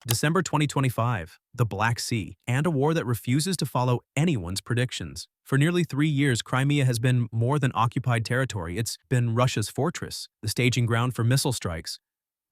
December 2025, the Black Sea, and a war that refuses to follow anyone's predictions. For nearly 3 years, Crimea has been more than occupied territory. It's been Russia's fortress, the staging ground for missile strikes,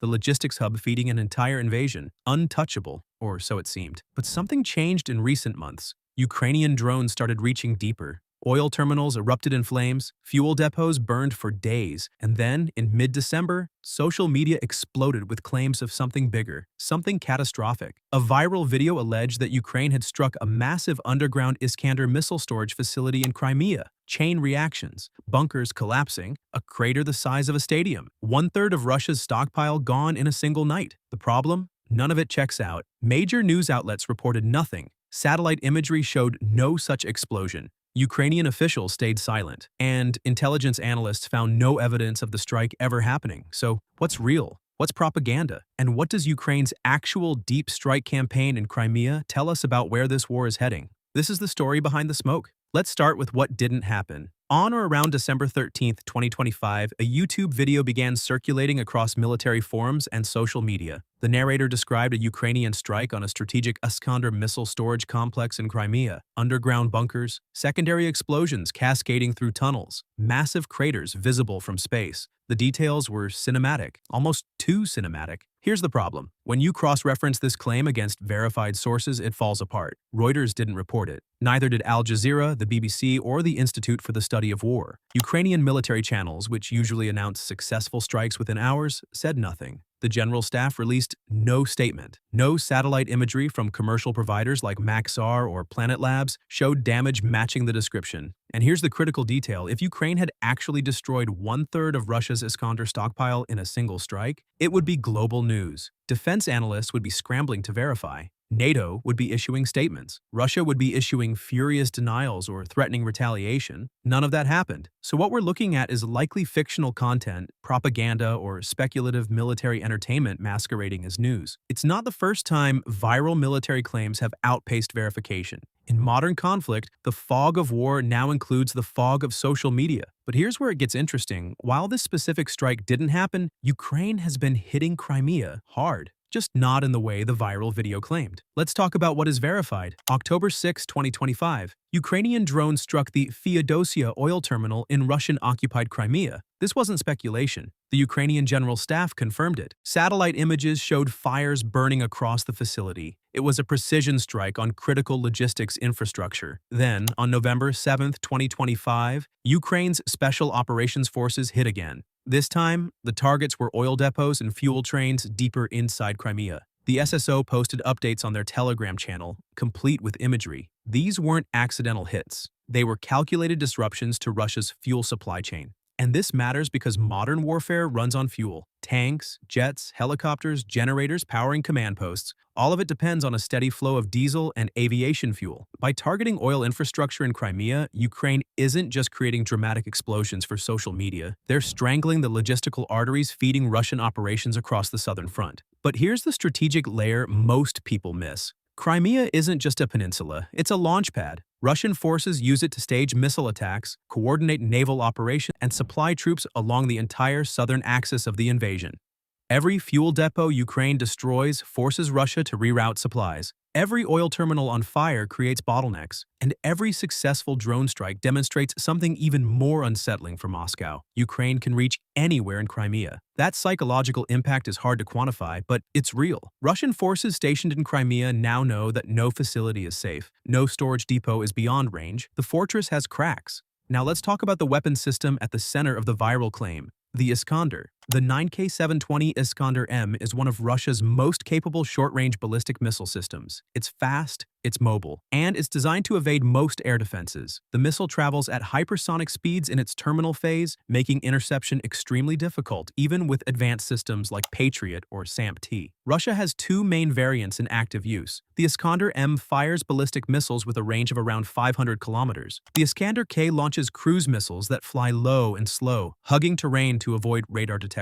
the logistics hub feeding an entire invasion, untouchable, or so it seemed. But something changed in recent months. Ukrainian drones started reaching deeper. Oil terminals erupted in flames, fuel depots burned for days, and then, in mid-December, social media exploded with claims of something bigger, something catastrophic. A viral video alleged that Ukraine had struck a massive underground Iskander missile storage facility in Crimea. Chain reactions, bunkers collapsing, a crater the size of a stadium. One-third of Russia's stockpile gone in a single night. The problem? None of it checks out. Major news outlets reported nothing. Satellite imagery showed no such explosion. Ukrainian officials stayed silent, and intelligence analysts found no evidence of the strike ever happening. So, what's real? What's propaganda? And what does Ukraine's actual deep strike campaign in Crimea tell us about where this war is heading? This is the story behind the smoke. Let's start with what didn't happen. On or around December 13th, 2025, a YouTube video began circulating across military forums and social media. The narrator described a Ukrainian strike on a strategic Iskander missile storage complex in Crimea, underground bunkers, secondary explosions cascading through tunnels, massive craters visible from space. The details were cinematic, almost too cinematic. Here's the problem. When you cross-reference this claim against verified sources, it falls apart. Reuters didn't report it. Neither did Al Jazeera, the BBC, or the Institute for the Study of War. Ukrainian military channels, which usually announce successful strikes within hours, said nothing. The general staff released no statement. No satellite imagery from commercial providers like Maxar or Planet Labs showed damage matching the description. And here's the critical detail. If Ukraine had actually destroyed one-third of Russia's Iskander stockpile in a single strike, it would be global news. Defense analysts would be scrambling to verify. NATO would be issuing statements. Russia would be issuing furious denials or threatening retaliation. None of that happened. So what we're looking at is likely fictional content, propaganda, or speculative military entertainment masquerading as news. It's not the first time viral military claims have outpaced verification. In modern conflict, the fog of war now includes the fog of social media. But here's where it gets interesting. While this specific strike didn't happen, Ukraine has been hitting Crimea hard. Just not in the way the viral video claimed. Let's talk about what is verified. October 6, 2025, Ukrainian drones struck the Feodosia oil terminal in Russian-occupied Crimea. This wasn't speculation. The Ukrainian General Staff confirmed it. Satellite images showed fires burning across the facility. It was a precision strike on critical logistics infrastructure. Then, on November 7, 2025, Ukraine's Special Operations Forces hit again. This time, the targets were oil depots and fuel trains deeper inside Crimea. The SSO posted updates on their Telegram channel, complete with imagery. These weren't accidental hits. They were calculated disruptions to Russia's fuel supply chain. And this matters because modern warfare runs on fuel. Tanks, jets, helicopters, generators powering command posts. All of it depends on a steady flow of diesel and aviation fuel. By targeting oil infrastructure in Crimea, Ukraine isn't just creating dramatic explosions for social media. They're strangling the logistical arteries feeding Russian operations across the southern front. But here's the strategic layer most people miss. Crimea isn't just a peninsula, it's a launch pad. Russian forces use it to stage missile attacks, coordinate naval operations, and supply troops along the entire southern axis of the invasion. Every fuel depot Ukraine destroys forces Russia to reroute supplies. Every oil terminal on fire creates bottlenecks, and every successful drone strike demonstrates something even more unsettling for Moscow. Ukraine can reach anywhere in Crimea. That psychological impact is hard to quantify, but it's real. Russian forces stationed in Crimea now know that no facility is safe, no storage depot is beyond range, the fortress has cracks. Now let's talk about the weapon system at the center of the viral claim. The Iskander. The 9K720 Iskander-M is one of Russia's most capable short-range ballistic missile systems. It's fast, it's mobile, and it's designed to evade most air defenses. The missile travels at hypersonic speeds in its terminal phase, making interception extremely difficult, even with advanced systems like Patriot or SAMP-T. Russia has two main variants in active use. The Iskander-M fires ballistic missiles with a range of around 500 kilometers. The Iskander-K launches cruise missiles that fly low and slow, hugging terrain to avoid radar detection.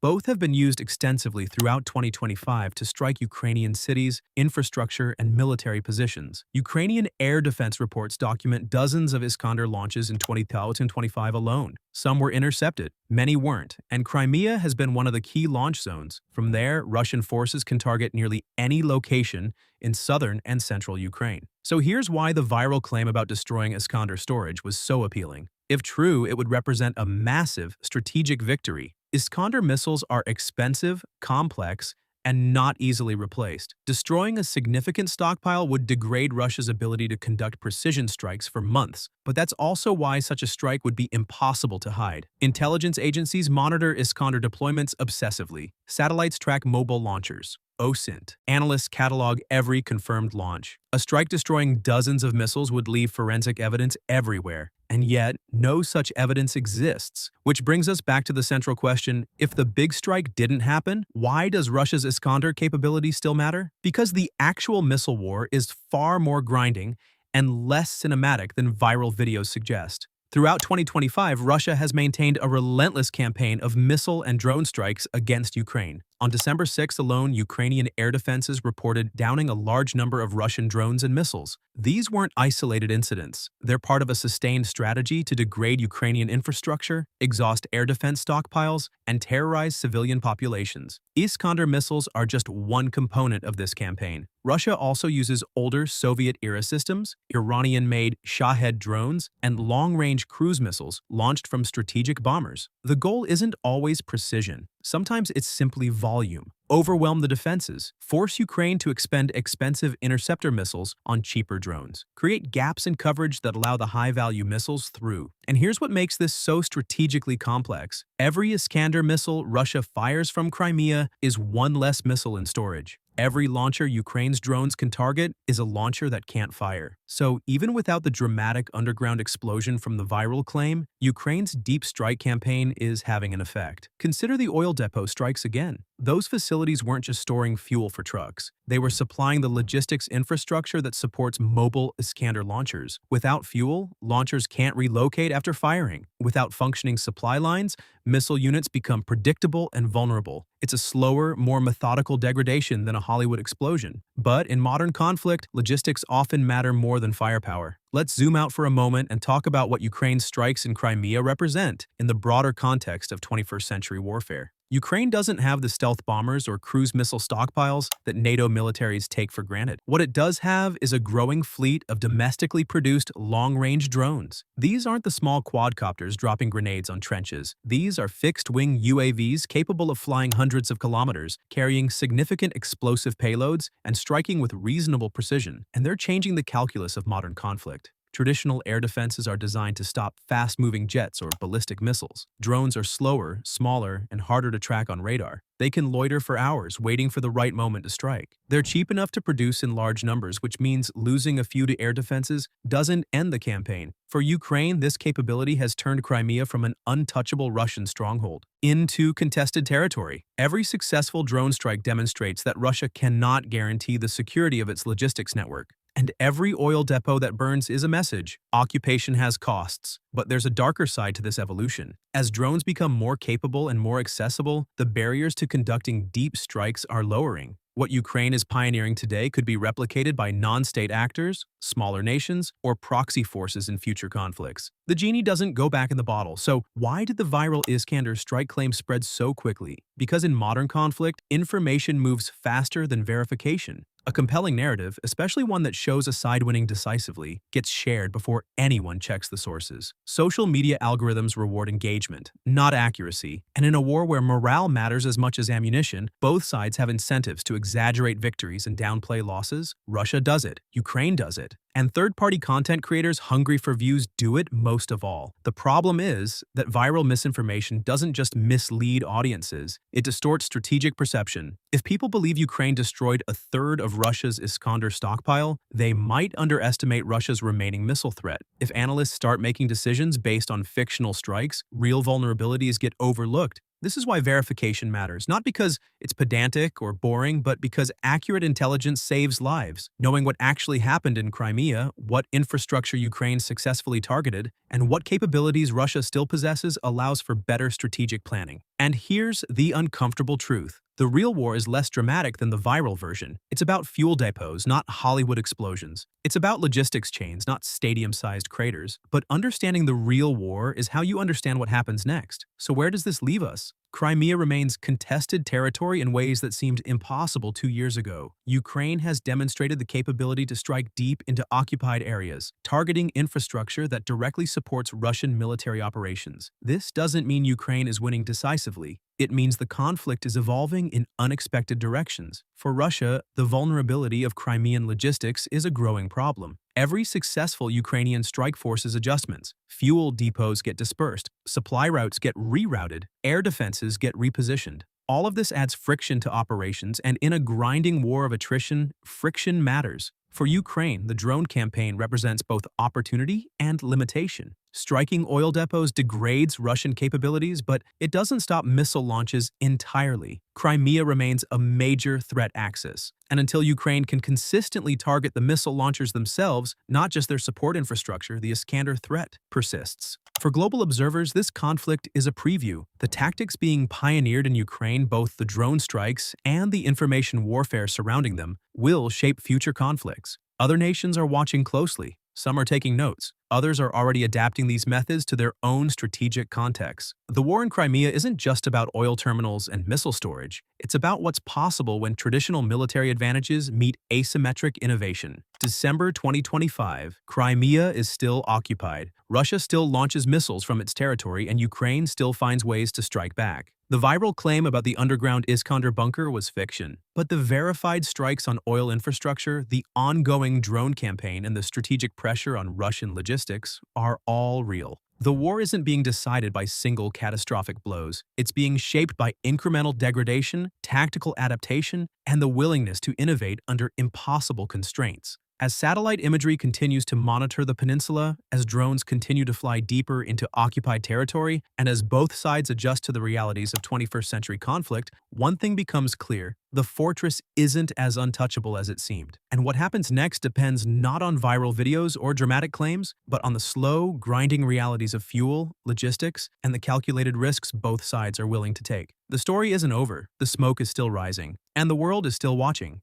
Both have been used extensively throughout 2025 to strike Ukrainian cities, infrastructure, and military positions. Ukrainian air defense reports document dozens of Iskander launches in 2025 alone. Some were intercepted, many weren't, and Crimea has been one of the key launch zones. From there, Russian forces can target nearly any location in southern and central Ukraine. So here's why the viral claim about destroying Iskander storage was so appealing. If true, it would represent a massive strategic victory. Iskander missiles are expensive, complex, and not easily replaced. Destroying a significant stockpile would degrade Russia's ability to conduct precision strikes for months, but that's also why such a strike would be impossible to hide. Intelligence agencies monitor Iskander deployments obsessively. Satellites track mobile launchers. OSINT. Analysts catalog every confirmed launch. A strike destroying dozens of missiles would leave forensic evidence everywhere. And yet, no such evidence exists. Which brings us back to the central question, if the big strike didn't happen, why does Russia's Iskander capability still matter? Because the actual missile war is far more grinding and less cinematic than viral videos suggest. Throughout 2025, Russia has maintained a relentless campaign of missile and drone strikes against Ukraine. On December 6 alone, Ukrainian air defenses reported downing a large number of Russian drones and missiles. These weren't isolated incidents. They're part of a sustained strategy to degrade Ukrainian infrastructure, exhaust air defense stockpiles, and terrorize civilian populations. Iskander missiles are just one component of this campaign. Russia also uses older Soviet-era systems, Iranian-made Shahed drones, and long-range cruise missiles launched from strategic bombers. The goal isn't always precision. Sometimes it's simply volume. Overwhelm the defenses, force Ukraine to expend expensive interceptor missiles on cheaper drones, create gaps in coverage that allow the high-value missiles through. And here's what makes this so strategically complex. Every Iskander missile Russia fires from Crimea is one less missile in storage. Every launcher Ukraine's drones can target is a launcher that can't fire. So even without the dramatic underground explosion from the viral claim, Ukraine's deep strike campaign is having an effect. Consider the oil depot strikes again. Those facilities weren't just storing fuel for trucks. They were supplying the logistics infrastructure that supports mobile Iskander launchers. Without fuel, launchers can't relocate after firing. Without functioning supply lines, missile units become predictable and vulnerable. It's a slower, more methodical degradation than a Hollywood explosion. But in modern conflict, logistics often matter more than firepower. Let's zoom out for a moment and talk about what Ukraine's strikes in Crimea represent in the broader context of 21st century warfare. Ukraine doesn't have the stealth bombers or cruise missile stockpiles that NATO militaries take for granted. What it does have is a growing fleet of domestically produced long-range drones. These aren't the small quadcopters dropping grenades on trenches. These are fixed-wing UAVs capable of flying hundreds of kilometers, carrying significant explosive payloads, and striking with reasonable precision. And they're changing the calculus of modern conflict. Traditional air defenses are designed to stop fast-moving jets or ballistic missiles. Drones are slower, smaller, and harder to track on radar. They can loiter for hours, waiting for the right moment to strike. They're cheap enough to produce in large numbers, which means losing a few to air defenses doesn't end the campaign. For Ukraine, this capability has turned Crimea from an untouchable Russian stronghold into contested territory. Every successful drone strike demonstrates that Russia cannot guarantee the security of its logistics network. And every oil depot that burns is a message. Occupation has costs, but there's a darker side to this evolution. As drones become more capable and more accessible, the barriers to conducting deep strikes are lowering. What Ukraine is pioneering today could be replicated by non-state actors, smaller nations, or proxy forces in future conflicts. The genie doesn't go back in the bottle, so why did the viral Iskander strike claim spread so quickly? Because in modern conflict, information moves faster than verification. A compelling narrative, especially one that shows a side winning decisively, gets shared before anyone checks the sources. Social media algorithms reward engagement, not accuracy, and in a war where morale matters as much as ammunition, both sides have incentives to exaggerate victories and downplay losses. Russia does it, Ukraine does it, and third-party content creators hungry for views do it most of all. The problem is that viral misinformation doesn't just mislead audiences, it distorts strategic perception. If people believe Ukraine destroyed a third of Russia's Iskander stockpile, they might underestimate Russia's remaining missile threat. If analysts start making decisions based on fictional strikes, real vulnerabilities get overlooked. This is why verification matters, not because it's pedantic or boring, but because accurate intelligence saves lives. Knowing what actually happened in Crimea, what infrastructure Ukraine successfully targeted, and what capabilities Russia still possesses allows for better strategic planning. And here's the uncomfortable truth. The real war is less dramatic than the viral version. It's about fuel depots, not Hollywood explosions. It's about logistics chains, not stadium-sized craters. But understanding the real war is how you understand what happens next. So where does this leave us? Crimea remains contested territory in ways that seemed impossible 2 years ago. Ukraine has demonstrated the capability to strike deep into occupied areas, targeting infrastructure that directly supports Russian military operations. This doesn't mean Ukraine is winning decisively. It means the conflict is evolving in unexpected directions. For Russia, the vulnerability of Crimean logistics is a growing problem. Every successful Ukrainian strike forces adjustments. Fuel depots get dispersed, supply routes get rerouted, air defenses get repositioned. All of this adds friction to operations, and in a grinding war of attrition, friction matters. For Ukraine, the drone campaign represents both opportunity and limitation. Striking oil depots degrades Russian capabilities, but it doesn't stop missile launches entirely. Crimea remains a major threat axis. And until Ukraine can consistently target the missile launchers themselves, not just their support infrastructure, the Iskander threat persists. For global observers, this conflict is a preview. The tactics being pioneered in Ukraine, both the drone strikes and the information warfare surrounding them, will shape future conflicts. Other nations are watching closely. Some are taking notes. Others are already adapting these methods to their own strategic contexts. The war in Crimea isn't just about oil terminals and missile storage. It's about what's possible when traditional military advantages meet asymmetric innovation. December 2025, Crimea is still occupied. Russia still launches missiles from its territory, and Ukraine still finds ways to strike back. The viral claim about the underground Iskander bunker was fiction, but the verified strikes on oil infrastructure, the ongoing drone campaign, and the strategic pressure on Russian logistics are all real. The war isn't being decided by single catastrophic blows. It's being shaped by incremental degradation, tactical adaptation, and the willingness to innovate under impossible constraints. As satellite imagery continues to monitor the peninsula, as drones continue to fly deeper into occupied territory, and as both sides adjust to the realities of 21st century conflict, one thing becomes clear: the fortress isn't as untouchable as it seemed. And what happens next depends not on viral videos or dramatic claims, but on the slow, grinding realities of fuel, logistics, and the calculated risks both sides are willing to take. The story isn't over, the smoke is still rising, and the world is still watching.